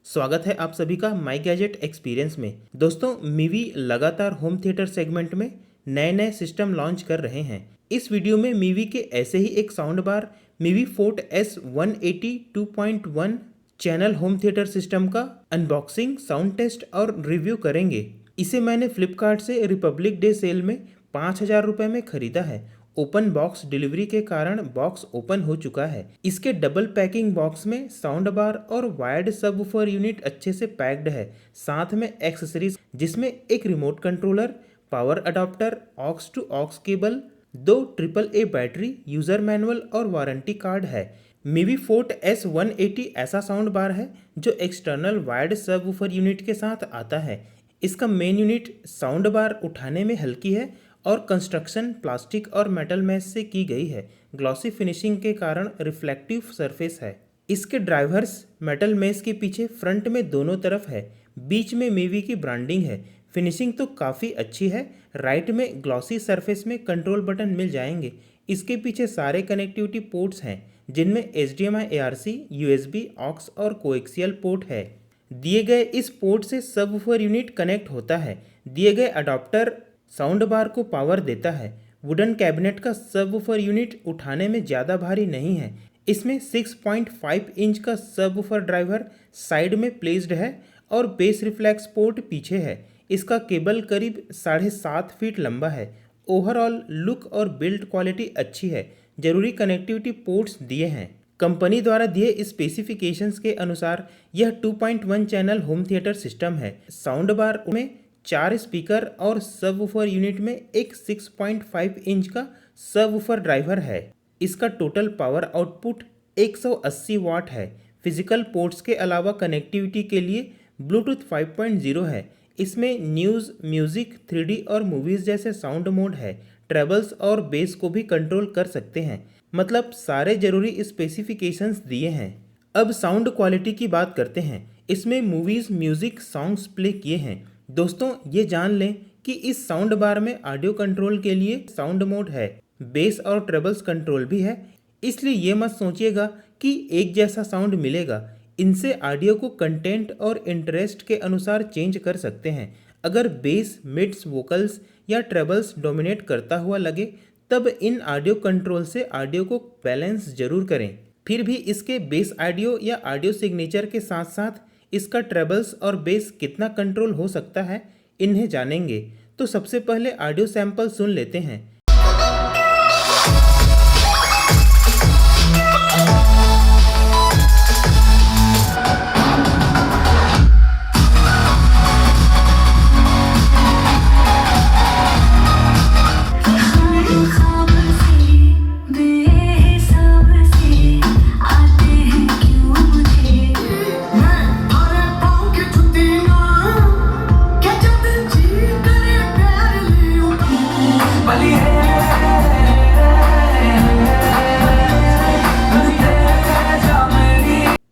स्वागत है आप सभी का माई गैजेट एक्सपीरियंस में। दोस्तों, मीवी लगातार होम थिएटर सेगमेंट में नए नए सिस्टम लॉन्च कर रहे हैं। इस वीडियो में मीवी के ऐसे ही एक sound bar Mivi fort S180 2.1 channel home theatre system का अनबॉक्सिंग, साउंड टेस्ट और रिव्यू करेंगे। इसे मैंने फ्लिपकार्ट से रिपब्लिक डे सेल में 5,000 रुपये में खरीदा है। ओपन बॉक्स डिलीवरी के कारण बॉक्स ओपन हो चुका है। इसके डबल पैकिंग बॉक्स में साउंड बार और वायर्ड सबवूफर यूनिट अच्छे से पैक्ड है। साथ में एक्सेसरीज जिसमें एक remote controller, power adapter, aux to aux cable, 2 AAA battery, user manual और वारंटी कार्ड है। मीवी फोर्ट S180 ऐसा साउंड बार है जो एक्सटर्नल वायर्ड सबवूफर यूनिट के साथ आता है। इसका मेन यूनिट साउंड बार उठाने में हल्की है और कंस्ट्रक्शन प्लास्टिक और मेटल मैश से की गई है। ग्लॉसी फिनिशिंग के कारण रिफ्लेक्टिव सरफेस है। इसके ड्राइवर्स मेटल मैश के पीछे फ्रंट में दोनों तरफ है। बीच में मीवी की ब्रांडिंग है। फिनिशिंग तो काफ़ी अच्छी है। राइट में ग्लॉसी सरफेस में कंट्रोल बटन मिल जाएंगे। इसके पीछे सारे कनेक्टिविटी पोर्ट्स हैं जिनमें HDMI, ARC, USB, ऑक्स और कोएक्सियल पोर्ट है। दिए गए इस पोर्ट से सबवूफर यूनिट कनेक्ट होता है। दिए गए अडॉप्टर साउंड बार को पावर देता है। वुडन कैबिनेट का सबवूफर यूनिट उठाने में ज़्यादा भारी नहीं है। इसमें 6.5 इंच का सबवूफर ड्राइवर साइड में प्लेस्ड है और बेस रिफ्लेक्स पोर्ट पीछे है। इसका केबल करीब 7.5 फीट लंबा है। ओवरऑल लुक और बिल्ड क्वालिटी अच्छी है। जरूरी कनेक्टिविटी पोर्ट्स दिए हैं। कंपनी द्वारा दिए स्पेसिफिकेशंस के अनुसार यह 2.1 चैनल होम थिएटर सिस्टम है। साउंड बार में 4 स्पीकर और सबवूफर यूनिट में एक 6.5 इंच का सबवूफर ड्राइवर है। इसका टोटल पावर आउटपुट 180 वाट है। फिजिकल पोर्ट्स के अलावा कनेक्टिविटी के लिए ब्लूटूथ 5.0 है। इसमें न्यूज़, म्यूज़िक, 3D और मूवीज़ जैसे साउंड मोड है। ट्रेबल्स और बेस को भी कंट्रोल कर सकते हैं। मतलब सारे जरूरी स्पेसिफिकेशंस दिए हैं। अब साउंड क्वालिटी की बात करते हैं। इसमें मूवीज़, म्यूज़िक, सॉन्ग्स प्ले किए हैं। दोस्तों, ये जान लें कि इस साउंड बार में ऑडियो कंट्रोल के लिए साउंड मोड है। बेस और ट्रेबल्स कंट्रोल भी है। इसलिए ये मत सोचिएगा कि एक जैसा साउंड मिलेगा। इनसे ऑडियो को कंटेंट और इंटरेस्ट के अनुसार चेंज कर सकते हैं। अगर बेस, मिड्स, वोकल्स या ट्रेबल्स डोमिनेट करता हुआ लगे तब इन ऑडियो कंट्रोल से ऑडियो को बैलेंस जरूर करें। फिर भी इसके बेस ऑडियो या ऑडियो सिग्नेचर के साथ साथ इसका ट्रेबल्स और बेस कितना कंट्रोल हो सकता है, इन्हें जानेंगे। तो सबसे पहले ऑडियो सैंपल सुन लेते हैं।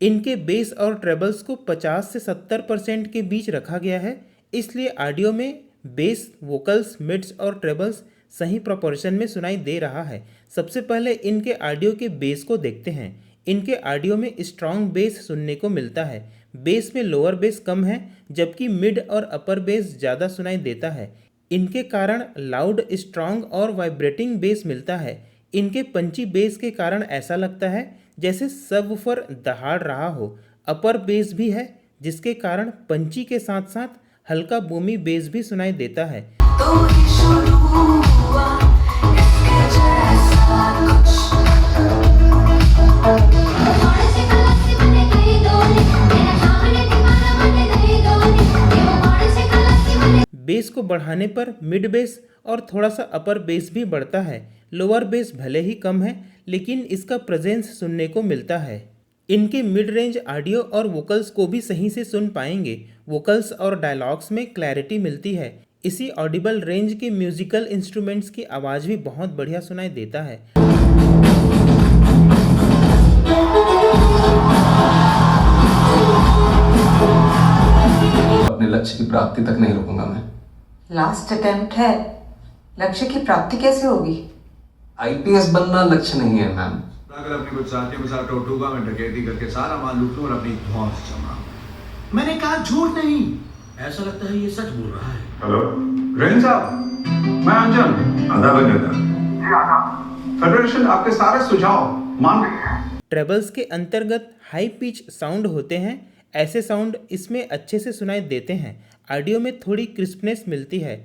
इनके बेस और ट्रेबल्स को 50 से 70% के बीच रखा गया है। इसलिए ऑडियो में बेस, वोकल्स, मिड्स और ट्रेबल्स सही प्रोपोर्शन में सुनाई दे रहा है। सबसे पहले इनके ऑडियो के बेस को देखते हैं। इनके ऑडियो में स्ट्रॉन्ग बेस सुनने को मिलता है। बेस में लोअर बेस कम है जबकि मिड और अपर बेस ज़्यादा सुनाई देता है। इनके कारण लाउड, स्ट्रॉन्ग और वाइब्रेटिंग बेस मिलता है। इनके पंची बेस के कारण ऐसा लगता है जैसे सबवूफर दहाड़ रहा हो। अपर बेस भी है जिसके कारण पंची के साथ साथ हल्का बूमी बेस भी सुनाई देता है। बेस को बढ़ाने पर मिड बेस और थोड़ा सा अपर बेस भी बढ़ता है। लोअर बेस भले ही कम है लेकिन इसका प्रेजेंस सुनने को मिलता है। इनके मिड रेंज ऑडियो और वोकल्स को भी सही से सुन पाएंगे। वोकल्स और डायलॉग्स में क्लैरिटी मिलती है। इसी ऑडिबल रेंज के म्यूजिकल इंस्ट्रूमेंट्स की आवाज़ भी बहुत बढ़िया सुनाई देता है। अपने लक्ष्य की प्राप्ति तक नहीं रुकूंगा मैं। लास्ट अटेम्प्ट है, लक्ष्य की प्राप्ति कैसे होगी? IPS बनना लक्ष्य नहीं है मैम। अगर अपनी कुछ साथियों के साथ टोटूगा मैं डकैती करके सारा माल लूट लूं और अपनी धौंस जमा। मैंने कहा झूठ नहीं। ऐसा लगता है ये सच बोल रहा है। हेलो रेन साहब, मैं अंजन। आदाब अंजन। फेडरेशन आपके सारे सुझाव मान रही है। ट्रेबल्स के अंतर्गत हाई पिच साउंड होते हैं। ऐसे साउंड इसमें अच्छे से सुनाई देते हैं। ऑडियो में थोड़ी क्रिस्पनेस मिलती है।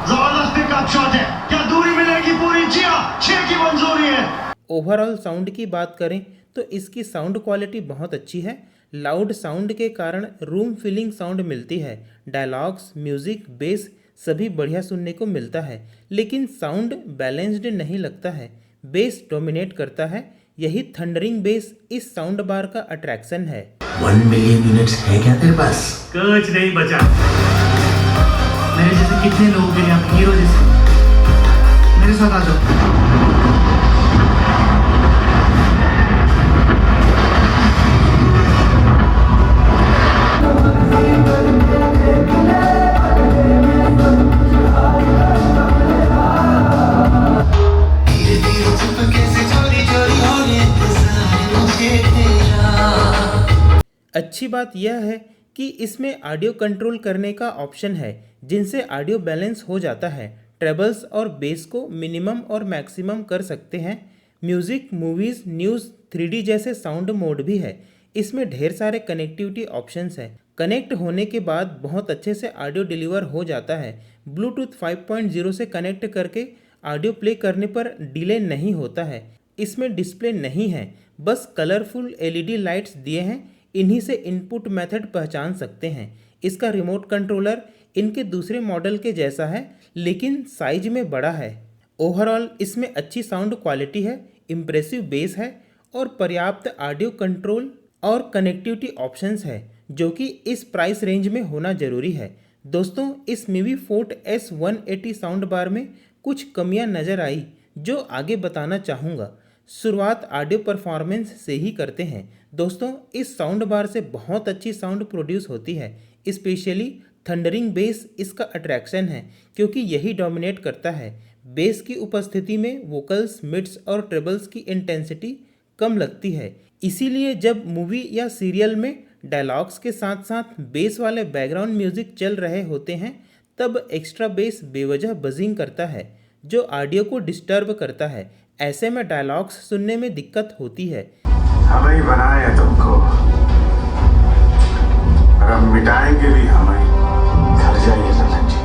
जबरदस्त पिकअप शॉट है, क्या दूरी मिलेगी पूरी? जी हां, 6 की मंजूरी है। ओवरऑल साउंड की बात करें तो इसकी साउंड क्वालिटी बहुत अच्छी है। लाउड साउंड के कारण रूम फीलिंग साउंड मिलती है। डायलॉग्स, म्यूजिक, बेस सभी बढ़िया सुनने को मिलता है, लेकिन साउंड बैलेंस्ड नहीं लगता है। बेस डोमिनेट करता है। यही थंडरिंग बेस इस साउंड बार का अट्रैक्शन है। 1 मिलियन यूनिट्स है क्या तेरे पास? कुछ नहीं बचा। मेरे जैसे कितने लोगों के लिए आप हीरो जैसे। मेरे साथ आ जाओ। अच्छी बात यह है कि इसमें ऑडियो कंट्रोल करने का ऑप्शन है, जिनसे ऑडियो बैलेंस हो जाता है। ट्रेबल्स और बेस को मिनिमम और मैक्सिमम कर सकते हैं। म्यूज़िक, मूवीज़, न्यूज़, 3D जैसे साउंड मोड भी है। इसमें ढेर सारे कनेक्टिविटी ऑप्शंस हैं। कनेक्ट होने के बाद बहुत अच्छे से ऑडियो डिलीवर हो जाता है। ब्लूटूथ 5.0 से कनेक्ट करके ऑडियो प्ले करने पर डिले नहीं होता है। इसमें डिस्प्ले नहीं है, बस कलरफुल LED लाइट्स दिए हैं। इन्हीं से इनपुट मेथड पहचान सकते हैं। इसका रिमोट कंट्रोलर इनके दूसरे मॉडल के जैसा है, लेकिन साइज में बड़ा है। ओवरऑल इसमें अच्छी साउंड क्वालिटी है, इम्प्रेसिव बेस है और पर्याप्त ऑडियो कंट्रोल और कनेक्टिविटी ऑप्शंस है, जो कि इस प्राइस रेंज में होना जरूरी है। दोस्तों, इस Mivi fort S180 sound bar में कुछ कमियां नज़र आई, जो आगे बताना चाहूँगा। शुरुआत ऑडियो परफॉर्मेंस से ही करते हैं। दोस्तों, इस साउंड बार से बहुत अच्छी साउंड प्रोड्यूस होती है। स्पेशली थंडरिंग बेस इसका अट्रैक्शन है, क्योंकि यही डोमिनेट करता है। बेस की उपस्थिति में वोकल्स, मिड्स और ट्रेबल्स की इंटेंसिटी कम लगती है। इसीलिए जब मूवी या सीरियल में डायलॉग्स के साथ साथ बेस वाले बैकग्राउंड म्यूजिक चल रहे होते हैं, तब एक्स्ट्रा बेस बेवजह बजिंग करता है, जो ऑडियो को डिस्टर्ब करता है। ऐसे में डायलॉग्स सुनने में दिक्कत होती है। हमें ही बनाया है तुमको, और अब मिटाएंगे भी हमें। घर जाइए ललन जी,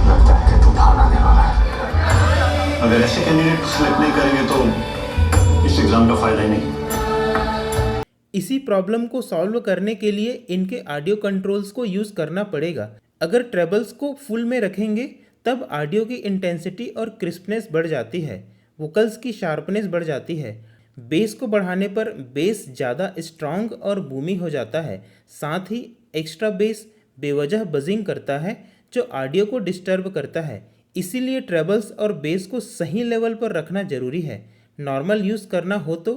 लगता है कि तूफान आने वाला है। अगर ऐसे कैंडिडेट सिलेक्ट नहीं करेंगे तो इस एग्जाम का फायदा ही नहीं। इसी प्रॉब्लम को सॉल्व करने के लिए इनके ऑडियो कंट्रोल्स को यूज़ करना पड़ेगा। अगर ट्रेबल्स को फुल में रखेंगे तब ऑडियो की इंटेंसिटी और क्रिस्पनेस बढ़ जाती है, वोकल्स की शार्पनेस बढ़ जाती है। बेस को बढ़ाने पर बेस ज़्यादा स्ट्रॉन्ग और बूमी हो जाता है। साथ ही एक्स्ट्रा बेस बेवजह बजिंग करता है, जो ऑडियो को डिस्टर्ब करता है। इसीलिए ट्रेबल्स और बेस को सही लेवल पर रखना ज़रूरी है। नॉर्मल यूज़ करना हो तो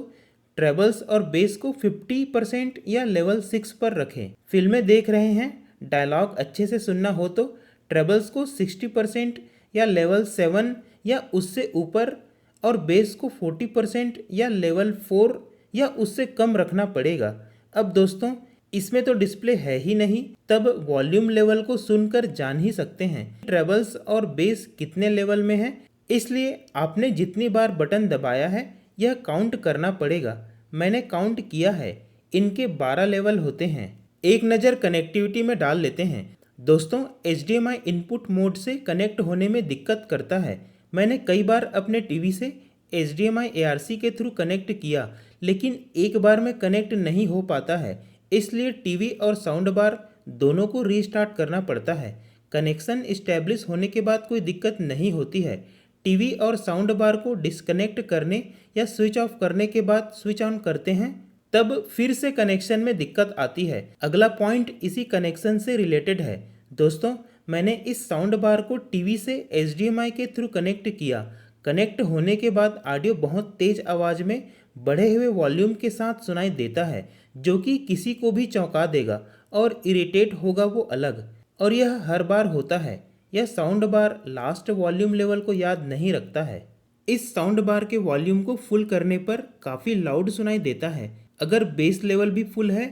ट्रेबल्स और बेस को 50% या लेवल 6 पर रखें। फिल्में देख रहे हैं, डायलॉग अच्छे से सुनना हो तो ट्रेबल्स को 60% या लेवल 7 या उससे ऊपर और बेस को 40% या लेवल 4 या उससे कम रखना पड़ेगा। अब दोस्तों, इसमें तो डिस्प्ले है ही नहीं, तब वॉल्यूम लेवल को सुनकर जान ही सकते हैं ट्रेबल्स और बेस कितने लेवल में है। इसलिए आपने जितनी बार बटन दबाया है यह काउंट करना पड़ेगा। मैंने काउंट किया है, इनके 12 लेवल होते हैं। एक नज़र कनेक्टिविटी में डाल लेते हैं। दोस्तों, HDMI इनपुट मोड से कनेक्ट होने में दिक्कत करता है। मैंने कई बार अपने टीवी से HDMI ARC के थ्रू कनेक्ट किया, लेकिन एक बार में कनेक्ट नहीं हो पाता है। इसलिए टीवी और साउंड बार दोनों को रीस्टार्ट करना पड़ता है। कनेक्शन इस्टेब्लिश होने के बाद कोई दिक्कत नहीं होती है। टीवी और साउंड बार को डिस्कनेक्ट करने या स्विच ऑफ करने के बाद स्विच ऑन करते हैं, तब फिर से कनेक्शन में दिक्कत आती है। अगला पॉइंट इसी कनेक्शन से रिलेटेड है। दोस्तों, मैंने इस साउंड बार को टीवी से HDMI के थ्रू कनेक्ट किया। कनेक्ट होने के बाद ऑडियो बहुत तेज़ आवाज़ में बढ़े हुए वॉल्यूम के साथ सुनाई देता है, जो कि किसी को भी चौंका देगा और इरिटेट होगा वो अलग। और यह हर बार होता है। यह sound bar last volume level को याद नहीं रखता है। इस साउंड बार के वॉल्यूम को फुल करने पर काफ़ी लाउड सुनाई देता है। अगर बेस लेवल भी फुल है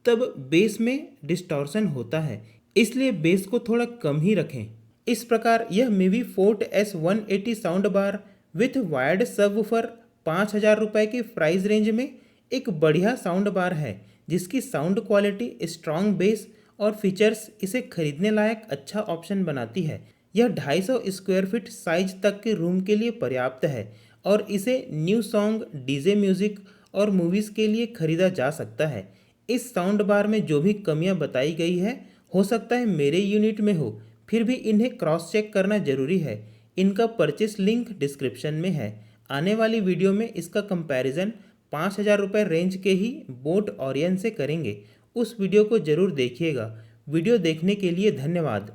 तब बेस में डिस्टॉर्शन होता है, इसलिए बेस को थोड़ा कम ही रखें। इस प्रकार यह Mivi fort S180 sound bar with wired subwoofer 5,000 रुपये की प्राइस रेंज में एक बढ़िया साउंड बार है, जिसकी साउंड क्वालिटी, स्ट्रॉन्ग बेस और फीचर्स इसे खरीदने लायक अच्छा ऑप्शन बनाती है। यह 250 स्क्वायर फीट साइज तक के रूम के लिए पर्याप्त है और इसे न्यू सॉन्ग, डीजे म्यूजिक और मूवीज़ के लिए खरीदा जा सकता है। इस साउंड बार में जो भी कमियां बताई गई है हो सकता है मेरे यूनिट में हो, फिर भी इन्हें क्रॉस चेक करना जरूरी है। इनका परचेस लिंक डिस्क्रिप्शन में है। आने वाली वीडियो में इसका कंपैरिजन 5,000 रुपये रेंज के ही बोट ओरियन से करेंगे। उस वीडियो को जरूर देखिएगा। वीडियो देखने के लिए धन्यवाद।